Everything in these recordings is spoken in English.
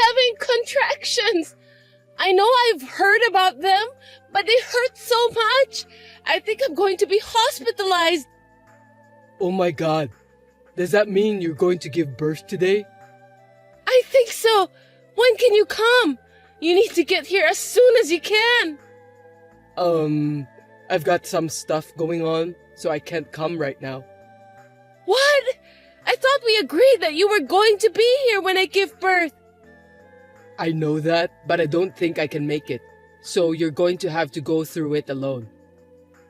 having contractions. I know I've heard about them, but they hurt so much. I think I'm going to be hospitalized. Oh my God. Does that mean you're going to give birth today? I think so. When can you come? You need to get here as soon as you can. I've got some stuff going on, so I can't come right now. What? I thought we agreed that you were going to be here when I give birth. I know that, but I don't think I can make it. So you're going to have to go through it alone.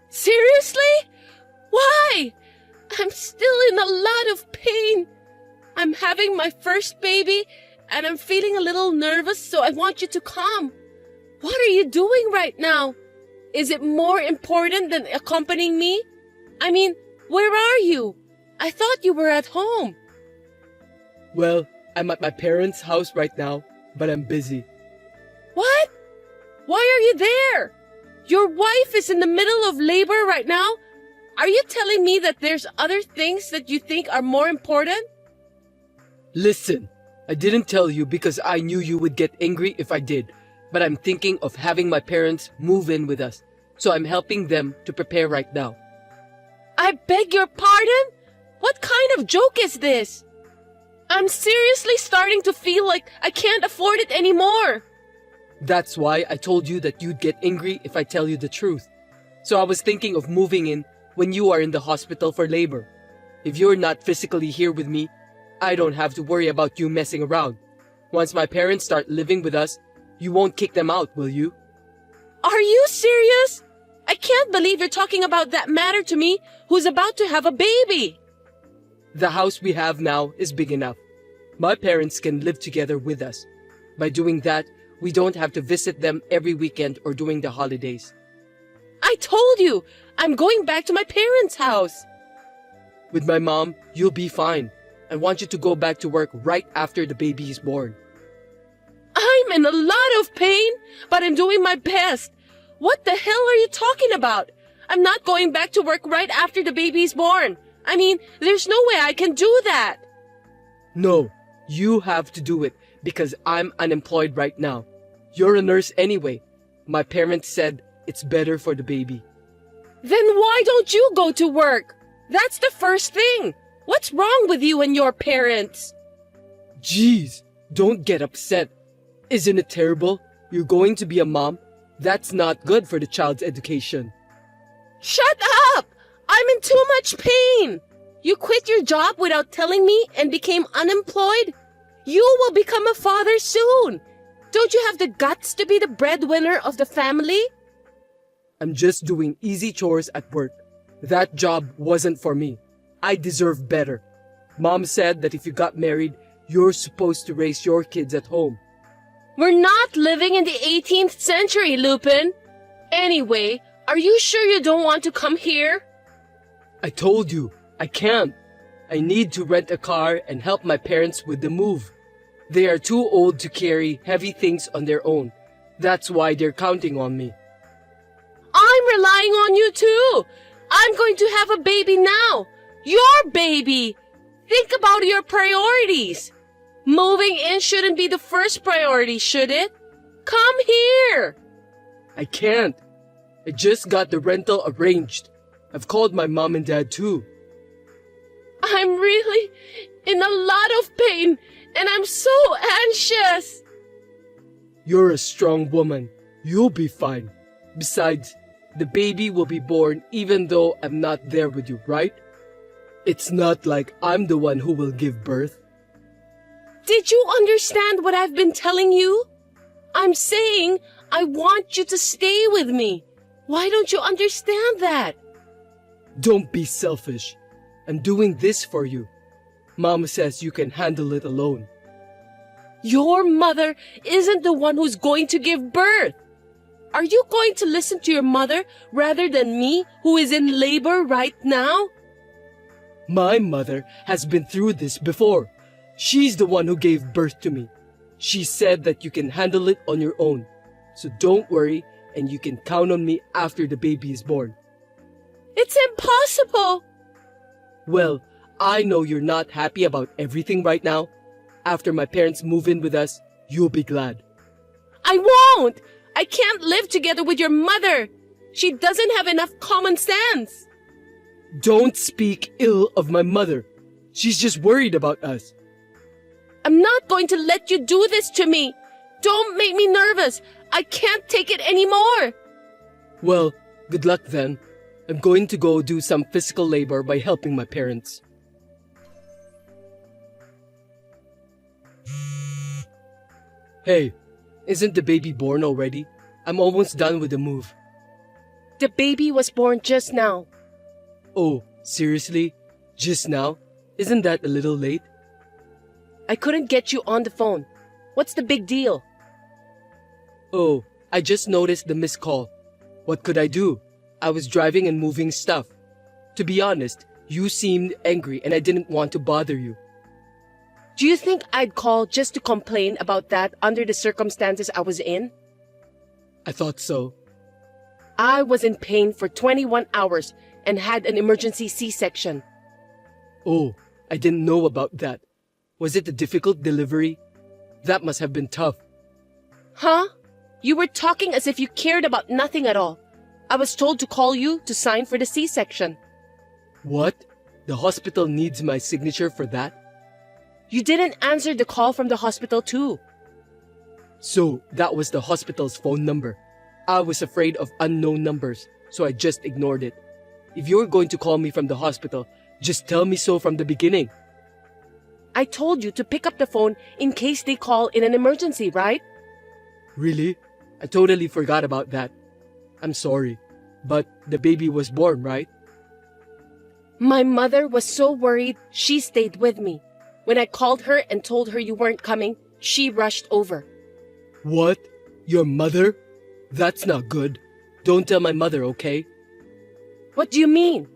Seriously? Why? I'm still in a lot of pain. I'm having my first baby, and I'm feeling a little nervous, so I want you to come. What are you doing right now? Is it more important than accompanying me? I mean, where are you? I thought you were at home. Well, I'm at my parents' house right now, but I'm busy. What? Why are you there? Your wife is in the middle of labor right now. Are you telling me that there's other things that you think are more important? Listen, I didn't tell you because I knew you would get angry if I did, but I'm thinking of having my parents move in with us, so I'm helping them to prepare right now. I beg your pardon? What kind of joke is this? I'm seriously starting to feel like I can't afford it anymore. That's why I told you that you'd get angry if I tell you the truth. So I was thinking of moving in when you are in the hospital for labor. If you're not physically here with me, I don't have to worry about you messing around. Once my parents start living with us, you won't kick them out, will you? Are you serious? I can't believe you're talking about that matter to me, who's about to have a baby. The house we have now is big enough. My parents can live together with us. By doing that, we don't have to visit them every weekend or during the holidays. I told you, I'm going back to my parents' house. With my mom, you'll be fine. I want you to go back to work right after the baby is born. I'm in a lot of pain, but I'm doing my best. What the hell are you talking about? I'm not going back to work right after the baby is born. I mean, there's no way I can do that. No, you have to do it because I'm unemployed right now. You're a nurse anyway. My parents said it's better for the baby. Then why don't you go to work? That's the first thing. What's wrong with you and your parents? Jeez, don't get upset. Isn't it terrible? You're going to be a mom. That's not good for the child's education. Shut up! I'm in too much pain. You quit your job without telling me and became unemployed? You will become a father soon. Don't you have the guts to be the breadwinner of the family? I'm just doing easy chores at work. That job wasn't for me. I deserve better. Mom said that if you got married, you're supposed to raise your kids at home. We're not living in the 18th century, Lupin. Anyway, are you sure you don't want to come here? I told you, I can't. I need to rent a car and help my parents with the move. They are too old to carry heavy things on their own. That's why they're counting on me. I'm relying on you too. I'm going to have a baby now. Your baby. Think about your priorities. Moving in shouldn't be the first priority, should it? Come here. I can't. I just got the rental arranged. I've called my mom and dad too. I'm really in a lot of pain and I'm so anxious. You're a strong woman. You'll be fine. Besides, the baby will be born even though I'm not there with you, right? It's not like I'm the one who will give birth. Did you understand what I've been telling you? I'm saying I want you to stay with me. Why don't you understand that? Don't be selfish. I'm doing this for you. Mama says you can handle it alone. Your mother isn't the one who's going to give birth. Are you going to listen to your mother rather than me, who is in labor right now? My mother has been through this before. She's the one who gave birth to me. She said that you can handle it on your own. So don't worry, and you can count on me after the baby is born. It's impossible. Well, I know you're not happy about everything right now. After my parents move in with us, You'll be glad. I won't! I can't live together with your mother! She doesn't have enough common sense! Don't speak ill of my mother. She's just worried about us. I'm not going to let you do this to me! Don't make me nervous! I can't take it anymore! Well, good luck then. I'm going to go do some physical labor by helping my parents. Hey, isn't the baby born already? I'm almost done with the move. The baby was born just now. Oh, seriously? Just now? Isn't that a little late? I couldn't get you on the phone. What's the big deal? Oh, I just noticed the missed call. What could I do? I was driving and moving stuff. To be honest, you seemed angry and I didn't want to bother you. Do you think I'd call just to complain about that under the circumstances I was in? I thought so. I was in pain for 21 hours and had an emergency C-section. Oh, I didn't know about that. Was it a difficult delivery? That must have been tough. Huh? You were talking as if you cared about nothing at all. I was told to call you to sign for the C-section. What? The hospital needs my signature for that? You didn't answer the call from the hospital too. So, that was the hospital's phone number. I was afraid of unknown numbers, so I just ignored it. If you're going to call me from the hospital, just tell me so from the beginning. I told you to pick up the phone in case they call in an emergency, right? Really? I totally forgot about that. I'm sorry, but the baby was born, right? My mother was so worried, she stayed with me. When I called her and told her you weren't coming, she rushed over. What? Your mother? That's not good. Don't tell my mother, okay? What do you mean?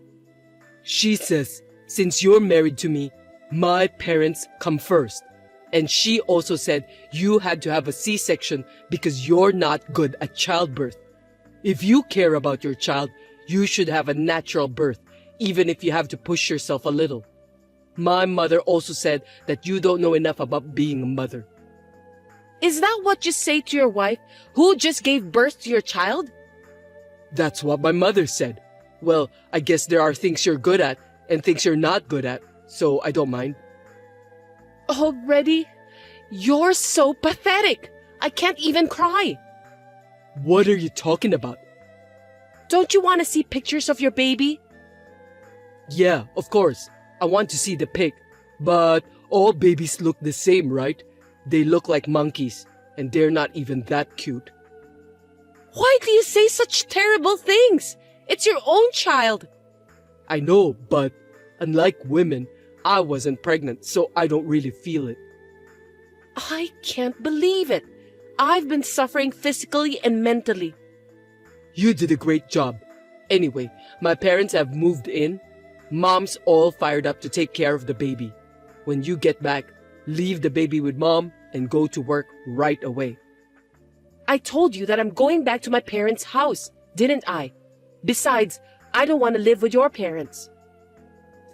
She says, since you're married to me, my parents come first. And she also said you had to have a C-section because you're not good at childbirth. If you care about your child, you should have a natural birth, even if you have to push yourself a little. My mother also said that you don't know enough about being a mother. Is that what you say to your wife, who just gave birth to your child? That's what my mother said. Well, I guess there are things you're good at and things you're not good at, so I don't mind. Already? You're so pathetic. I can't even cry. What are you talking about? Don't you want to see pictures of your baby? Yeah, of course. I want to see the pic. But all babies look the same, right? They look like monkeys, and they're not even that cute. Why do you say such terrible things? It's your own child. I know, but unlike women, I wasn't pregnant, so I don't really feel it. I can't believe it. I've been suffering physically and mentally. You did a great job. Anyway, my parents have moved in. Mom's all fired up to take care of the baby. When you get back, leave the baby with Mom and go to work right away. I told you that I'm going back to my parents' house, didn't I? Besides, I don't want to live with your parents.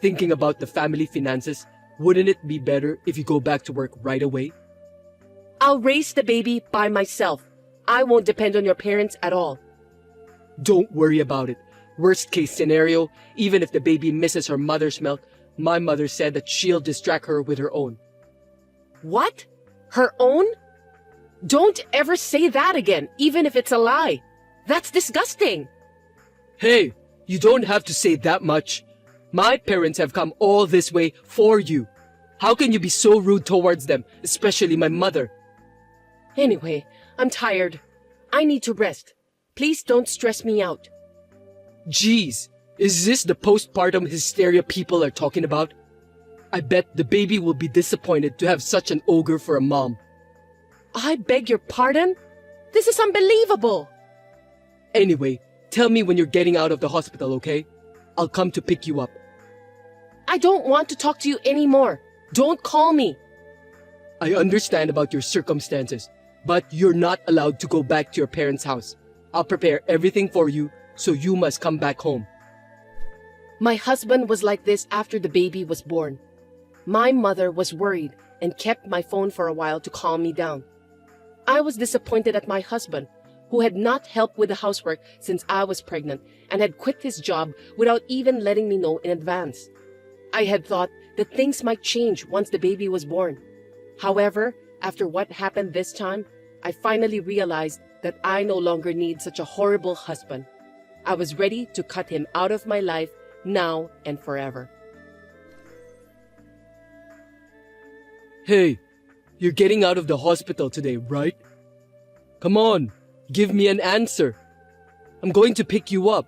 Thinking about the family finances, wouldn't it be better if you go back to work right away? I'll raise the baby by myself. I won't depend on your parents at all. Don't worry about it. Worst case scenario, even if the baby misses her mother's milk, my mother said that she'll distract her with her own. What? Her own? Don't ever say that again, even if it's a lie. That's disgusting. Hey, you don't have to say that much. My parents have come all this way for you. How can you be so rude towards them, especially my mother? Anyway, I'm tired. I need to rest. Please don't stress me out. Jeez, is this the postpartum hysteria people are talking about? I bet the baby will be disappointed to have such an ogre for a mom. I beg your pardon? This is unbelievable. Anyway, tell me when you're getting out of the hospital, okay? I'll come to pick you up. I don't want to talk to you anymore. Don't call me. I understand about your circumstances, but you're not allowed to go back to your parents' house. I'll prepare everything for you, so you must come back home. My husband was like this after the baby was born. My mother was worried and kept my phone for a while to calm me down. I was disappointed at my husband, who had not helped with the housework since I was pregnant and had quit his job without even letting me know in advance. I had thought that things might change once the baby was born. However, after what happened this time, I finally realized that I no longer need such a horrible husband. I was ready to cut him out of my life now and forever. Hey, you're getting out of the hospital today, right? Come on, give me an answer. I'm going to pick you up.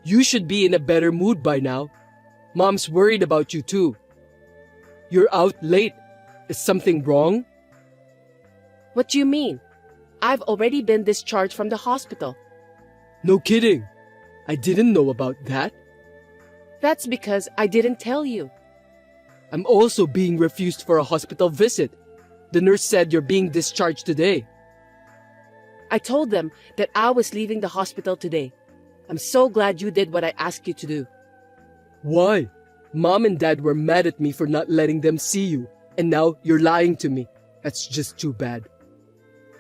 You should be in a better mood by now. Mom's worried about you too. You're out late. Is something wrong? What do you mean? I've already been discharged from the hospital. No kidding. I didn't know about that. That's because I didn't tell you. I'm also being refused for a hospital visit. The nurse said you're being discharged today. I told them that I was leaving the hospital today. I'm so glad you did what I asked you to do. Why? Mom and Dad were mad at me for not letting them see you, and now you're lying to me. That's just too bad.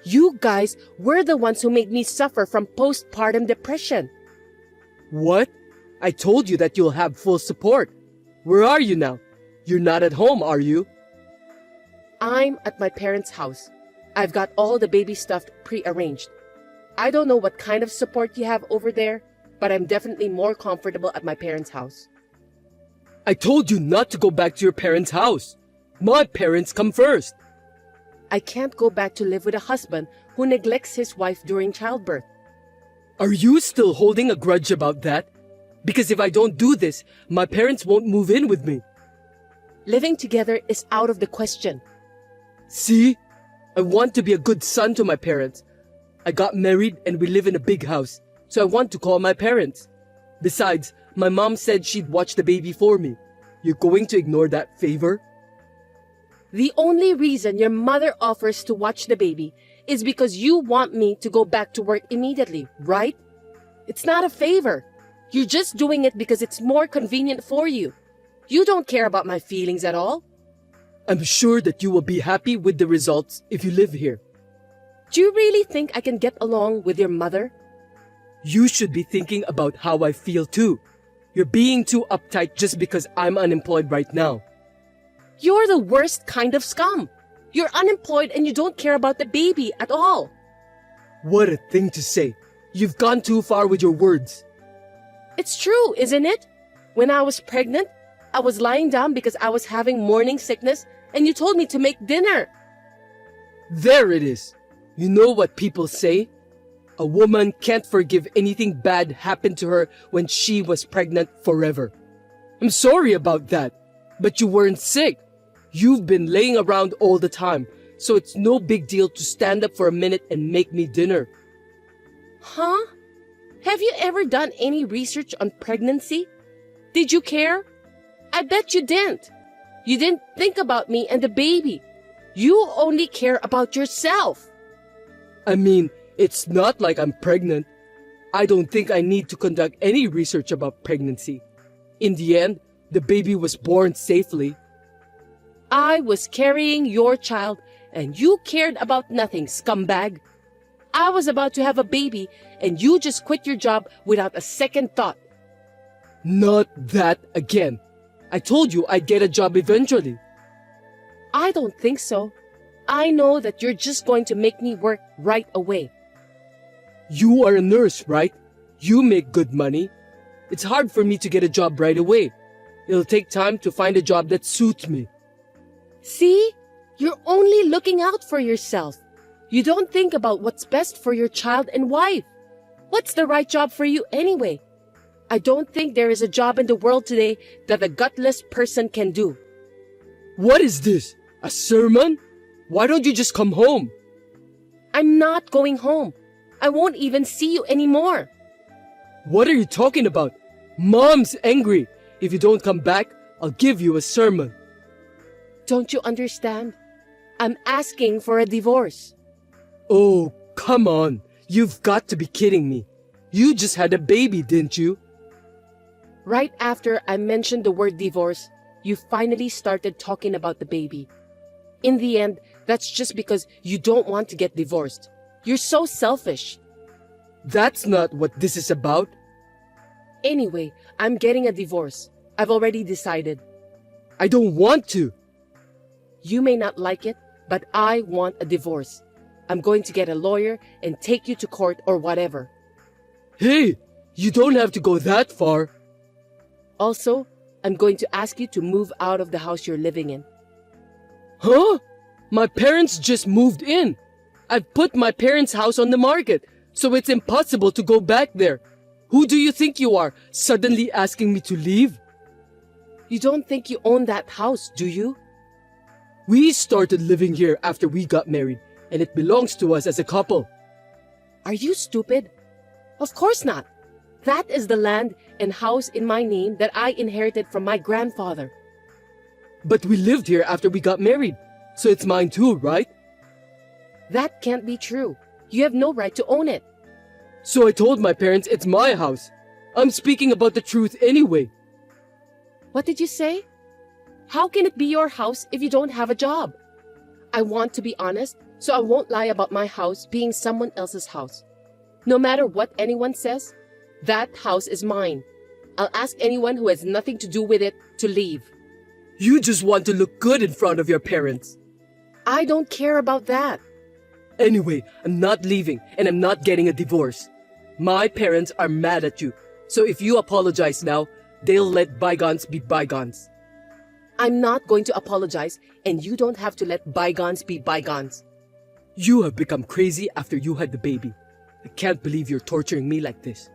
You guys were the ones who made me suffer from postpartum depression. What? I told you that you'll have full support. Where are you now? You're not at home, are you? I'm at my parents' house. I've got all the baby stuff pre-arranged. I don't know what kind of support you have over there, but I'm definitely more comfortable at my parents' house. I told you not to go back to your parents' house. My parents come first. I can't go back to live with a husband who neglects his wife during childbirth. Are you still holding a grudge about that? Because if I don't do this, my parents won't move in with me. Living together is out of the question. See? I want to be a good son to my parents. I got married and we live in a big house, so I want to call my parents. Besides, my mom said she'd watch the baby for me. You're going to ignore that favor? The only reason your mother offers to watch the baby is because you want me to go back to work immediately, right? It's not a favor. You're just doing it because it's more convenient for you. You don't care about my feelings at all. I'm sure that you will be happy with the results if you live here. Do you really think I can get along with your mother? You should be thinking about how I feel too. You're being too uptight just because I'm unemployed right now. You're the worst kind of scum. You're unemployed and you don't care about the baby at all. What a thing to say. You've gone too far with your words. It's true, isn't it? When I was pregnant, I was lying down because I was having morning sickness and you told me to make dinner. There it is. You know what people say? A woman can't forgive anything bad happened to her when she was pregnant forever. I'm sorry about that, but you weren't sick. You've been laying around all the time, so it's no big deal to stand up for a minute and make me dinner. Huh? Have you ever done any research on pregnancy? Did you care? I bet you didn't. You didn't think about me and the baby. You only care about yourself. I mean, it's not like I'm pregnant. I don't think I need to conduct any research about pregnancy. In the end, the baby was born safely. I was carrying your child and you cared about nothing, scumbag. I was about to have a baby and you just quit your job without a second thought. Not that again. I told you I'd get a job eventually. I don't think so. I know that you're just going to make me work right away. You are a nurse, right? You make good money. It's hard for me to get a job right away. It'll take time to find a job that suits me. See? You're only looking out for yourself. You don't think about what's best for your child and wife. What's the right job for you anyway? I don't think there is a job in the world today that a gutless person can do. What is this? A sermon? Why don't you just come home? I'm not going home. I won't even see you anymore. What are you talking about? Mom's angry. If you don't come back, I'll give you a sermon. Don't you understand? I'm asking for a divorce. Oh, come on. You've got to be kidding me. You just had a baby, didn't you? Right after I mentioned the word divorce, you finally started talking about the baby. In the end, That's just because you don't want to get divorced. You're so selfish. That's not what this is about. Anyway, I'm getting a divorce. I've already decided. I don't want to. You may not like it, but I want a divorce. I'm going to get a lawyer and take you to court or whatever. Hey, you don't have to go that far. Also, I'm going to ask you to move out of the house you're living in. Huh? My parents just moved in. I've put my parents' house on the market, so it's impossible to go back there. Who do you think you are, suddenly asking me to leave? You don't think you own that house, do you? We started living here after we got married, and it belongs to us as a couple. Are you stupid? Of course not. That is the land and house in my name that I inherited from my grandfather. But we lived here after we got married, so it's mine too, right? That can't be true. You have no right to own it. So I told my parents it's my house. I'm speaking about the truth anyway. What did you say? How can it be your house if you don't have a job? I want to be honest, so I won't lie about my house being someone else's house. No matter what anyone says, that house is mine. I'll ask anyone who has nothing to do with it to leave. You just want to look good in front of your parents. I don't care about that. Anyway, I'm not leaving and I'm not getting a divorce. My parents are mad at you, so if you apologize now, they'll let bygones be bygones. I'm not going to apologize, and you don't have to let bygones be bygones. You have become crazy after you had the baby. I can't believe you're torturing me like this.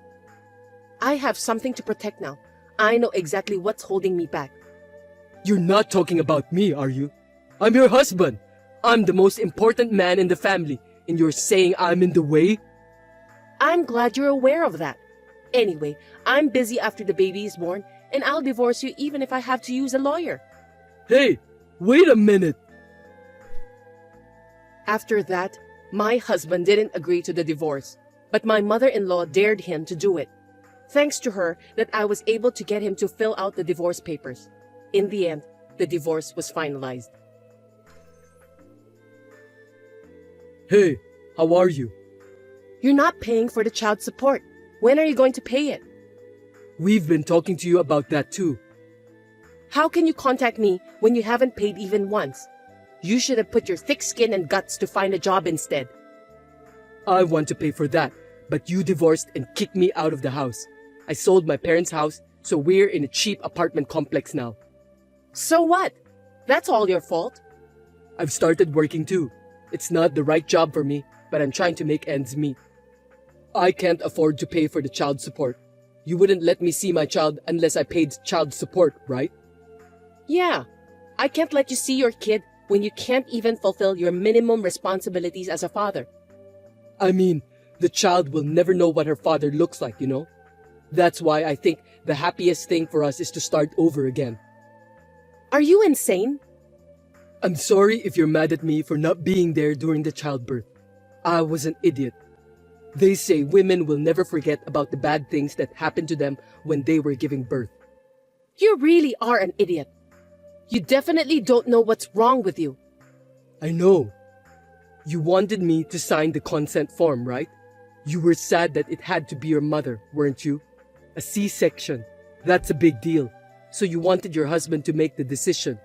I have something to protect now. I know exactly what's holding me back. You're not talking about me, are you? I'm your husband. I'm the most important man in the family, and you're saying I'm in the way? I'm glad you're aware of that. Anyway, I'm busy after the baby is born, and I'll divorce you even if I have to use a lawyer. Hey, wait a minute. After that, my husband didn't agree to the divorce, but my mother-in-law dared him to do it. Thanks to her that I was able to get him to fill out the divorce papers. In the end, the divorce was finalized. Hey, how are you? You're not paying for the child support. When are you going to pay it? We've been talking to you about that too. How can you contact me when you haven't paid even once? You should have put your thick skin and guts to find a job instead. I want to pay for that, but you divorced and kicked me out of the house. I sold my parents' house, so we're in a cheap apartment complex now. So what? That's all your fault. I've started working too. It's not the right job for me, but I'm trying to make ends meet. I can't afford to pay for the child support. You wouldn't let me see my child unless I paid child support, right? Yeah, I can't let you see your kid when you can't even fulfill your minimum responsibilities as a father. I mean, the child will never know what her father looks like, you know? That's why I think the happiest thing for us is to start over again. Are you insane? I'm sorry if you're mad at me for not being there during the childbirth. I was an idiot. They say women will never forget about the bad things that happened to them when they were giving birth. You really are an idiot. You definitely don't know what's wrong with you. I know. You wanted me to sign the consent form, right? You were sad that it had to be your mother, weren't you? A C-section. That's a big deal. So you wanted your husband to make the decision.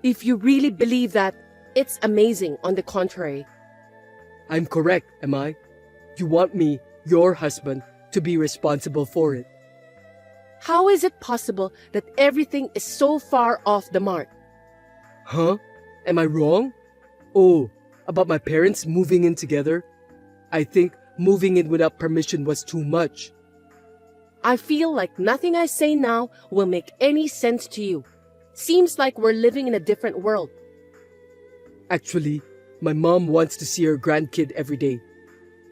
If you really believe that, it's amazing on the contrary. I'm correct, am I? You want me, your husband, to be responsible for it. How is it possible that everything is so far off the mark? Huh? Am I wrong? Oh, about my parents moving in together? I think moving in without permission was too much. I feel like nothing I say now will make any sense to you. Seems like we're living in a different world. Actually, my mom wants to see her grandkid every day.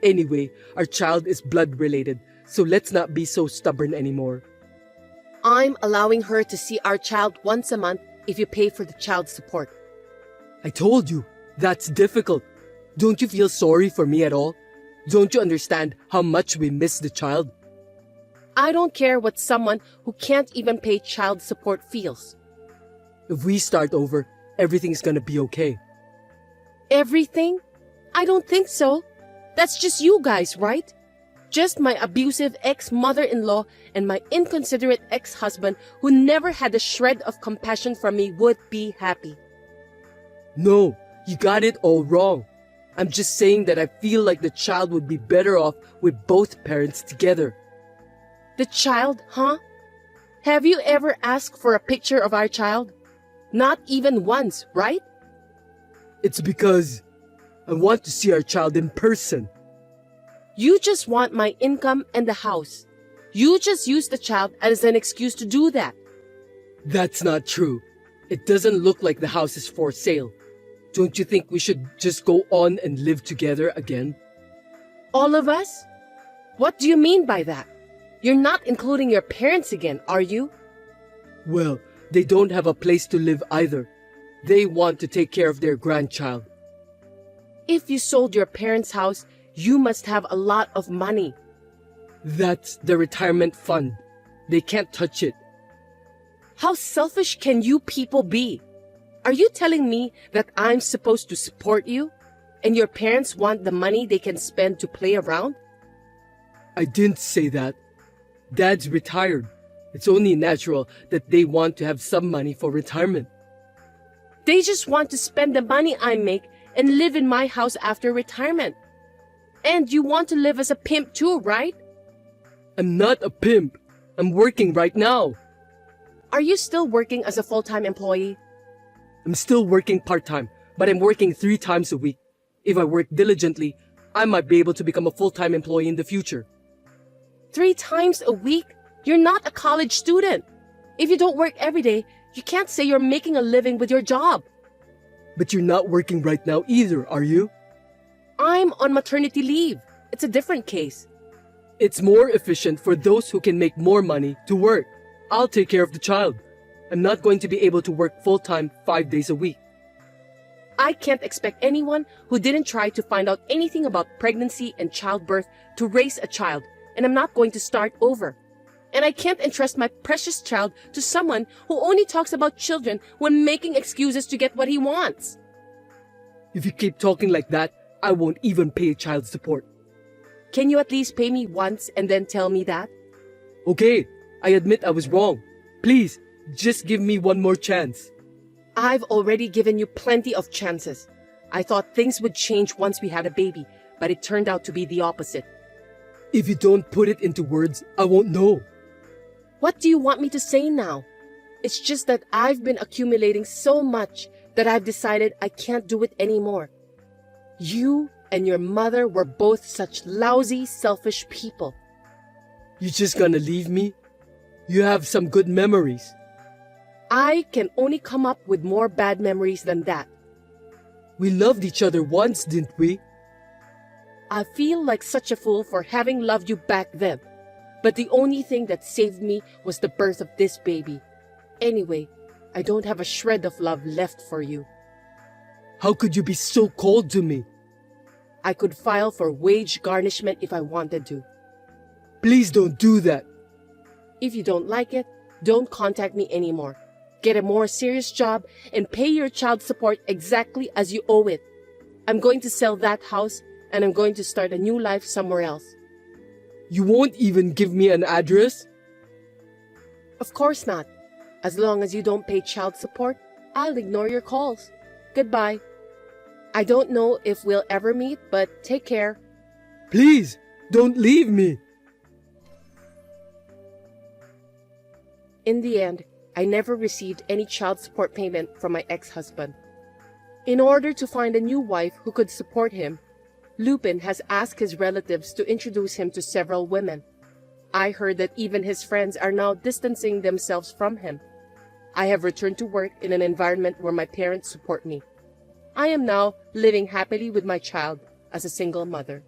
Anyway, our child is blood related, so let's not be so stubborn anymore. I'm allowing her to see our child once a month if you pay for the child support. I told you, that's difficult. Don't you feel sorry for me at all? Don't you understand how much we miss the child? I don't care what someone who can't even pay child support feels. If we start over, everything's gonna be okay. Everything? I don't think so. That's just you guys, right? Just my abusive ex-mother-in-law and my inconsiderate ex-husband who never had a shred of compassion for me would be happy. No, you got it all wrong. I'm just saying that I feel like the child would be better off with both parents together. The child, huh? Have you ever asked for a picture of our child? Not even once, right? It's because I want to see our child in person. You just want my income and the house. You just use the child as an excuse to do that. That's not true. It doesn't look like the house is for sale. Don't you think we should just go on and live together again? All of us? What do you mean by that? You're not including your parents again, are you? Well, they don't have a place to live either. They want to take care of their grandchild. If you sold your parents' house, you must have a lot of money. That's the retirement fund. They can't touch it. How selfish can you people be? Are you telling me that I'm supposed to support you? And your parents want the money they can spend to play around? I didn't say that. Dad's retired. It's only natural that they want to have some money for retirement. They just want to spend the money I make and live in my house after retirement. And you want to live as a pimp too, right? I'm not a pimp. I'm working right now. Are you still working as a full-time employee? I'm still working part-time, but I'm working 3 times a week. If I work diligently, I might be able to become a full-time employee in the future. 3 times a week? You're not a college student. If you don't work every day, you can't say you're making a living with your job. But you're not working right now either, are you? I'm on maternity leave. It's a different case. It's more efficient for those who can make more money to work. I'll take care of the child. I'm not going to be able to work full-time 5 days a week. I can't expect anyone who didn't try to find out anything about pregnancy and childbirth to raise a child, and I'm not going to start over. And I can't entrust my precious child to someone who only talks about children when making excuses to get what he wants. If you keep talking like that, I won't even pay child support. Can you at least pay me once and then tell me that? Okay, I admit I was wrong. Please, just give me one more chance. I've already given you plenty of chances. I thought things would change once we had a baby, but it turned out to be the opposite. If you don't put it into words, I won't know. What do you want me to say now? It's just that I've been accumulating so much that I've decided I can't do it anymore. You and your mother were both such lousy, selfish people. You just gonna leave me? You have some good memories. I can only come up with more bad memories than that. We loved each other once, didn't we? I feel like such a fool for having loved you back then. But the only thing that saved me was the birth of this baby. Anyway, I don't have a shred of love left for you. How could you be so cold to me? I could file for wage garnishment if I wanted to. Please don't do that. If you don't like it, don't contact me anymore. Get a more serious job and pay your child support exactly as you owe it. I'm going to sell that house and I'm going to start a new life somewhere else. You won't even give me an address? Of course not. As long as you don't pay child support, I'll ignore your calls. Goodbye. I don't know if we'll ever meet, but take care. Please, don't leave me. In the end, I never received any child support payment from my ex-husband. In order to find a new wife who could support him, Lupin has asked his relatives to introduce him to several women. I heard that even his friends are now distancing themselves from him. I have returned to work in an environment where my parents support me. I am now living happily with my child as a single mother.